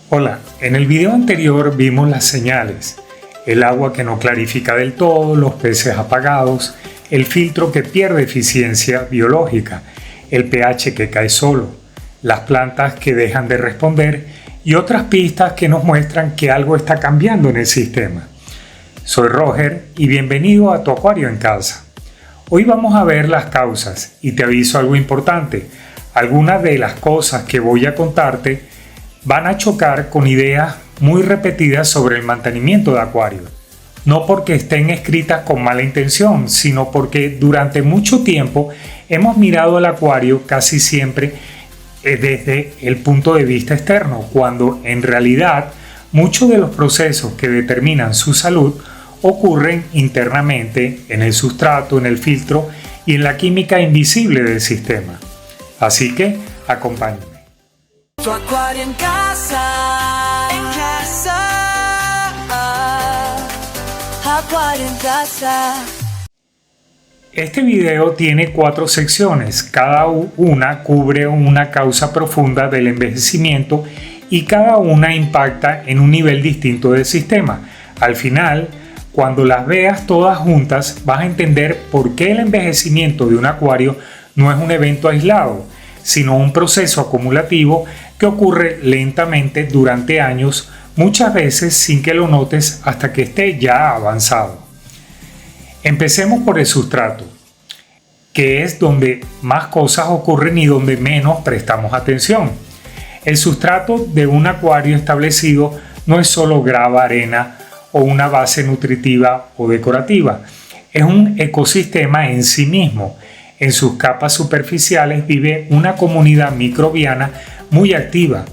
Hola, en el video anterior vimos las señales, el agua que no clarifica del todo, los peces apagados, el filtro que pierde eficiencia biológica, el pH que cae solo, las plantas que dejan de responder y otras pistas que nos muestran que algo está cambiando en el sistema. Soy Roger y bienvenido a Tu Acuario en Casa. Hoy vamos a ver las causas y te aviso algo importante. Algunas de las cosas que voy a contarte van a chocar con ideas muy repetidas sobre el mantenimiento de acuarios. No porque estén escritas con mala intención, sino porque durante mucho tiempo hemos mirado el acuario casi siempre desde el punto de vista externo, cuando en realidad muchos de los procesos que determinan su salud ocurren internamente en el sustrato, en el filtro y en la química invisible del sistema. Así que acompáñame. Tu acuario en casa, acuario en casa. Este video tiene 4 secciones, cada una cubre una causa profunda del envejecimiento y cada una impacta en un nivel distinto del sistema. Al final, cuando las veas todas juntas, vas a entender por qué el envejecimiento de un acuario no es un evento aislado, sino un proceso acumulativo que ocurre lentamente durante años, muchas veces sin que lo notes hasta que esté ya avanzado. Empecemos por el sustrato, que es donde más cosas ocurren y donde menos prestamos atención. El sustrato de un acuario establecido no es solo grava, arena o una base nutritiva o decorativa, es un ecosistema en sí mismo. En sus capas superficiales vive una comunidad microbiana muy activa.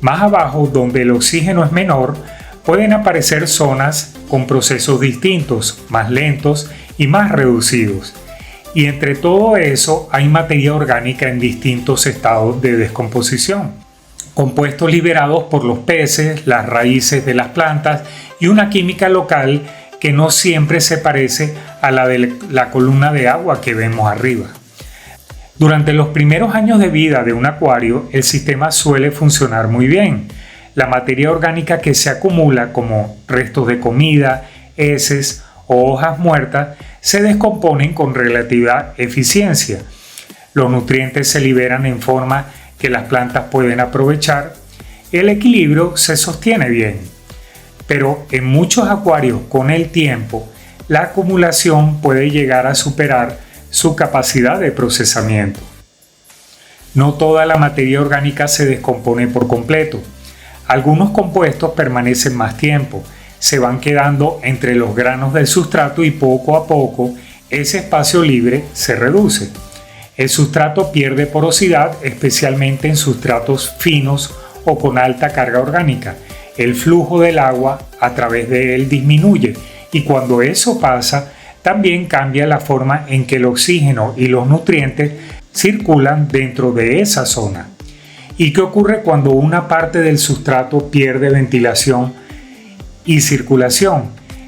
Más abajo, donde el oxígeno es menor, pueden aparecer zonas con procesos distintos, más lentos y más reducidos. Y entre todo eso hay materia orgánica en distintos estados de descomposición. Compuestos liberados por los peces, las raíces de las plantas y una química local que no siempre se parece a la de la columna de agua que vemos arriba. Durante los primeros años de vida de un acuario, el sistema suele funcionar muy bien. La materia orgánica que se acumula, como restos de comida, heces o hojas muertas, se descomponen con relativa eficiencia. Los nutrientes se liberan en forma que las plantas pueden aprovechar. El equilibrio se sostiene bien. Pero en muchos acuarios, con el tiempo, la acumulación puede llegar a superar su capacidad de procesamiento. No toda la materia orgánica se descompone por completo. Algunos compuestos permanecen más tiempo, se van quedando entre los granos del sustrato y poco a poco ese espacio libre se reduce. El sustrato pierde porosidad, especialmente en sustratos finos o con alta carga orgánica. El flujo del agua a través de él disminuye y cuando eso pasa, también cambia la forma en que el oxígeno y los nutrientes circulan dentro de esa zona. ¿Y qué ocurre cuando una parte del sustrato pierde ventilación y circulación?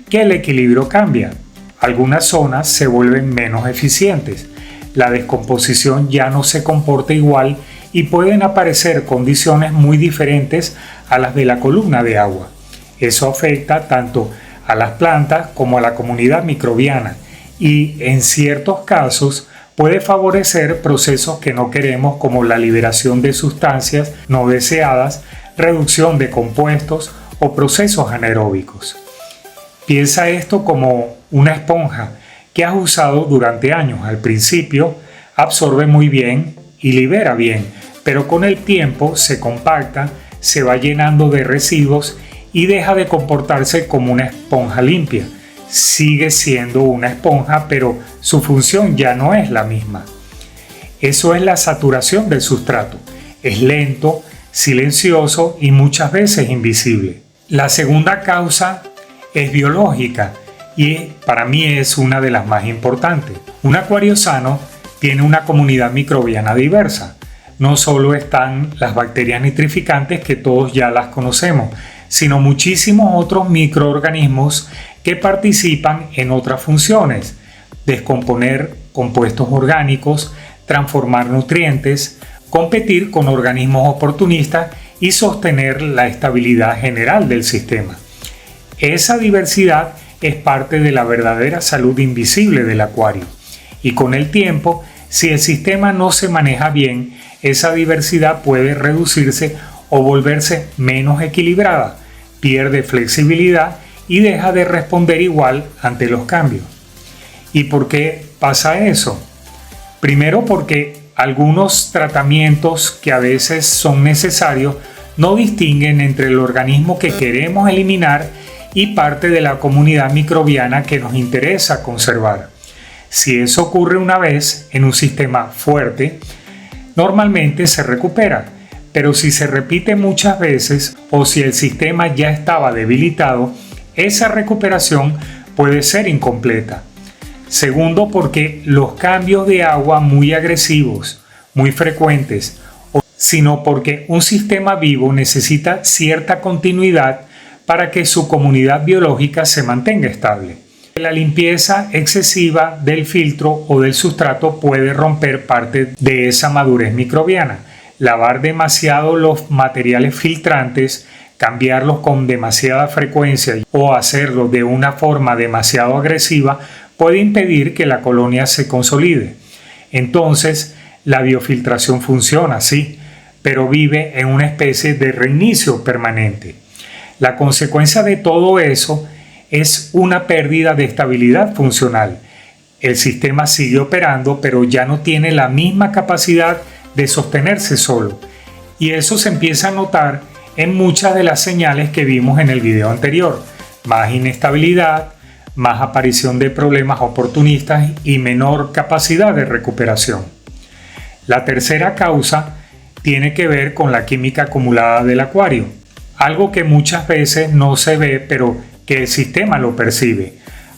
Que el equilibrio cambia. Algunas zonas se vuelven menos eficientes. La descomposición ya no se comporta igual y pueden aparecer condiciones muy diferentes a las de la columna de agua. Eso afecta tanto a las plantas como a la comunidad microbiana y en ciertos casos puede favorecer procesos que no queremos como la liberación de sustancias no deseadas, reducción de compuestos o procesos anaeróbicos. Piensa esto como una esponja que has usado durante años. Al principio absorbe muy bien y libera bien, pero con el tiempo se compacta, se va llenando de residuos y deja de comportarse como una esponja limpia. Sigue siendo una esponja, pero su función ya no es la misma. Eso es la saturación del sustrato. Es lento, silencioso y muchas veces invisible. La segunda causa es biológica y para mí es una de las más importantes. Un acuario sano tiene una comunidad microbiana diversa. No solo están las bacterias nitrificantes que todos ya las conocemos, sino muchísimos otros microorganismos que participan en otras funciones: descomponer compuestos orgánicos, transformar nutrientes, competir con organismos oportunistas y sostener la estabilidad general del sistema. Esa diversidad es parte de la verdadera salud invisible del acuario, y con el tiempo, si el sistema no se maneja bien, esa diversidad puede reducirse o volverse menos equilibrada, pierde flexibilidad y deja de responder igual ante los cambios. ¿Y por qué pasa eso? Primero, porque algunos tratamientos que a veces son necesarios no distinguen entre el organismo que queremos eliminar y parte de la comunidad microbiana que nos interesa conservar. Si eso ocurre una vez en un sistema fuerte, normalmente se recupera, pero si se repite muchas veces o si el sistema ya estaba debilitado, esa recuperación puede ser incompleta. Segundo, porque los cambios de agua muy agresivos, muy frecuentes, sino porque un sistema vivo necesita cierta continuidad para que su comunidad biológica se mantenga estable. La limpieza excesiva del filtro o del sustrato puede romper parte de esa madurez microbiana. Lavar demasiado los materiales filtrantes, cambiarlos con demasiada frecuencia o hacerlo de una forma demasiado agresiva puede impedir que la colonia se consolide. Entonces, la biofiltración funciona, sí, pero vive en una especie de reinicio permanente. La consecuencia de todo eso es una pérdida de estabilidad funcional. El sistema sigue operando, pero ya no tiene la misma capacidad de sostenerse solo. Y eso se empieza a notar en muchas de las señales que vimos en el video anterior. Más inestabilidad, más aparición de problemas oportunistas y menor capacidad de recuperación. La tercera causa tiene que ver con la química acumulada del acuario, algo que muchas veces no se ve pero que el sistema lo percibe.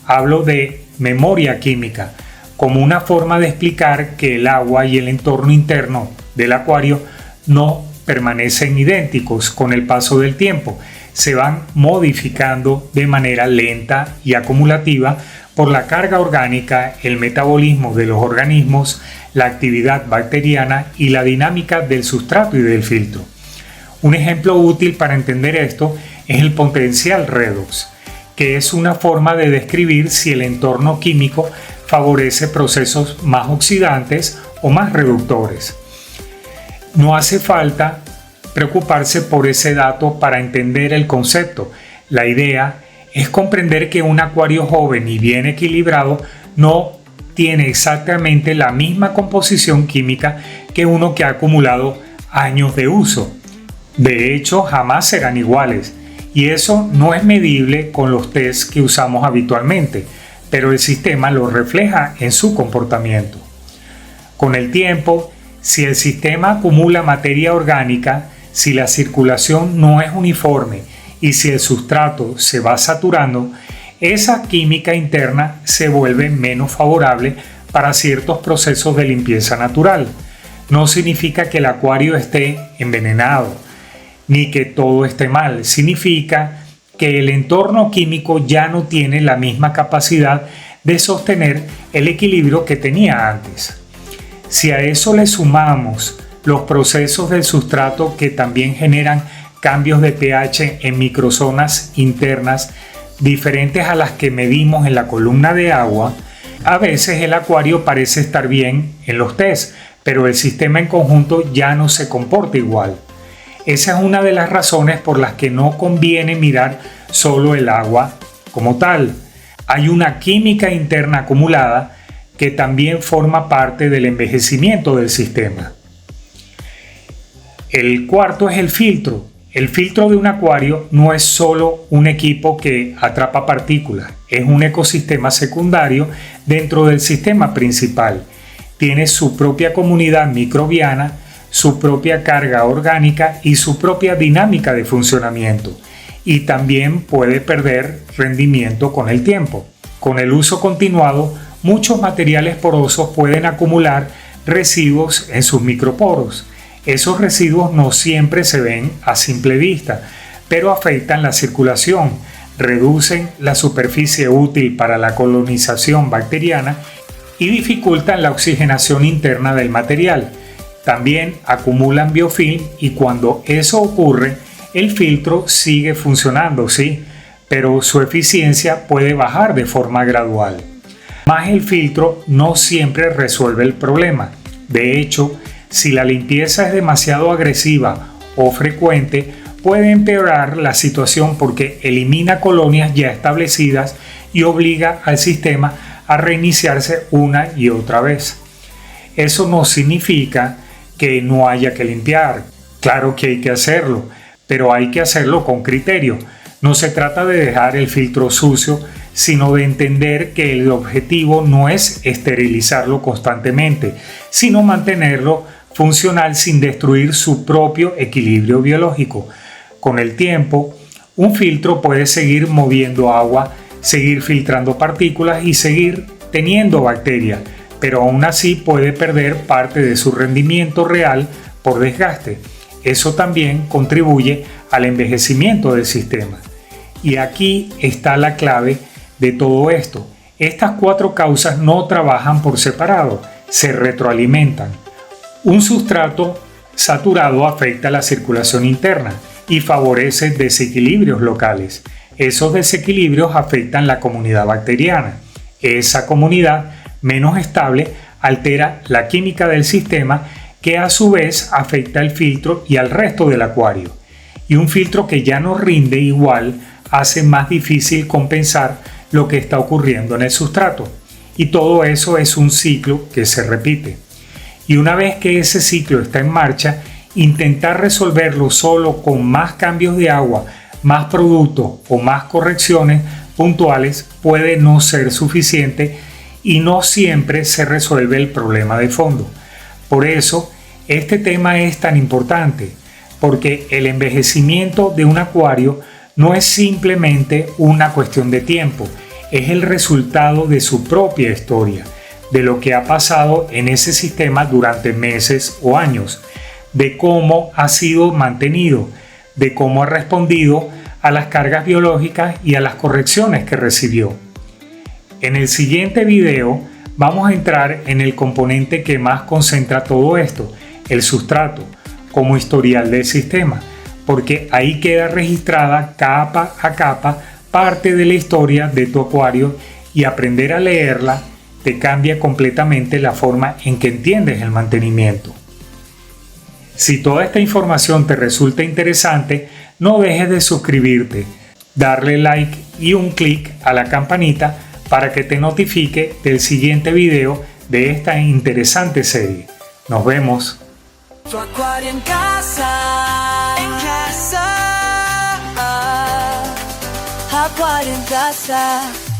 Hablo de memoria química, como una forma de explicar que el agua y el entorno interno del acuario no permanecen idénticos con el paso del tiempo, se van modificando de manera lenta y acumulativa por la carga orgánica, el metabolismo de los organismos, la actividad bacteriana y la dinámica del sustrato y del filtro. Un ejemplo útil para entender esto es el potencial redox, que es una forma de describir si el entorno químico favorece procesos más oxidantes o más reductores. No hace falta preocuparse por ese dato para entender el concepto. La idea es comprender que un acuario joven y bien equilibrado no tiene exactamente la misma composición química que uno que ha acumulado años de uso. De hecho, jamás serán iguales, y eso no es medible con los tests que usamos habitualmente, pero el sistema lo refleja en su comportamiento. Con el tiempo, si el sistema acumula materia orgánica, si la circulación no es uniforme y si el sustrato se va saturando, esa química interna se vuelve menos favorable para ciertos procesos de limpieza natural. No significa que el acuario esté envenenado, ni que todo esté mal. Significa que el entorno químico ya no tiene la misma capacidad de sostener el equilibrio que tenía antes. Si a eso le sumamos los procesos del sustrato que también generan cambios de pH en microzonas internas diferentes a las que medimos en la columna de agua, a veces el acuario parece estar bien en los tests, pero el sistema en conjunto ya no se comporta igual. Esa es una de las razones por las que no conviene mirar solo el agua como tal. Hay una química interna acumulada que también forma parte del envejecimiento del sistema. El cuarto es el filtro. El filtro de un acuario no es solo un equipo que atrapa partículas, es un ecosistema secundario dentro del sistema principal. Tiene su propia comunidad microbiana, su propia carga orgánica y su propia dinámica de funcionamiento, y también puede perder rendimiento con el tiempo. Con el uso continuado, muchos materiales porosos pueden acumular residuos en sus microporos. Esos residuos no siempre se ven a simple vista, pero afectan la circulación, reducen la superficie útil para la colonización bacteriana y dificultan la oxigenación interna del material. También acumulan biofilm y cuando eso ocurre, el filtro sigue funcionando, sí, pero su eficiencia puede bajar de forma gradual. Más el filtro no siempre resuelve el problema. De hecho, si la limpieza es demasiado agresiva o frecuente, puede empeorar la situación porque elimina colonias ya establecidas y obliga al sistema a reiniciarse una y otra vez. Eso no significa que no haya que limpiar. Claro que hay que hacerlo, pero hay que hacerlo con criterio. No se trata de dejar el filtro sucio, sino de entender que el objetivo no es esterilizarlo constantemente, sino mantenerlo funcional sin destruir su propio equilibrio biológico. Con el tiempo, un filtro puede seguir moviendo agua, seguir filtrando partículas y seguir teniendo bacterias, pero aún así puede perder parte de su rendimiento real por desgaste. Eso también contribuye al envejecimiento del sistema. Y aquí está la clave de todo esto. Estas 4 causas no trabajan por separado, se retroalimentan. Un sustrato saturado afecta la circulación interna y favorece desequilibrios locales. Esos desequilibrios afectan la comunidad bacteriana. Esa comunidad menos estable altera la química del sistema, que a su vez afecta el filtro y al resto del acuario. Y un filtro que ya no rinde igual hace más difícil compensar lo que está ocurriendo en el sustrato. Y todo eso es un ciclo que se repite. Y una vez que ese ciclo está en marcha, intentar resolverlo solo con más cambios de agua, más productos o más correcciones puntuales puede no ser suficiente y no siempre se resuelve el problema de fondo. Por eso, este tema es tan importante, porque el envejecimiento de un acuario no es simplemente una cuestión de tiempo, es el resultado de su propia historia, de lo que ha pasado en ese sistema durante meses o años, de cómo ha sido mantenido, de cómo ha respondido a las cargas biológicas y a las correcciones que recibió. En el siguiente video vamos a entrar en el componente que más concentra todo esto, el sustrato, como historial del sistema, porque ahí queda registrada capa a capa parte de la historia de tu acuario y aprender a leerla te cambia completamente la forma en que entiendes el mantenimiento. Si toda esta información te resulta interesante, no dejes de suscribirte, darle like y un clic a la campanita para que te notifique del siguiente video de esta interesante serie. Nos vemos. Tu acuario en casa, acuario en casa.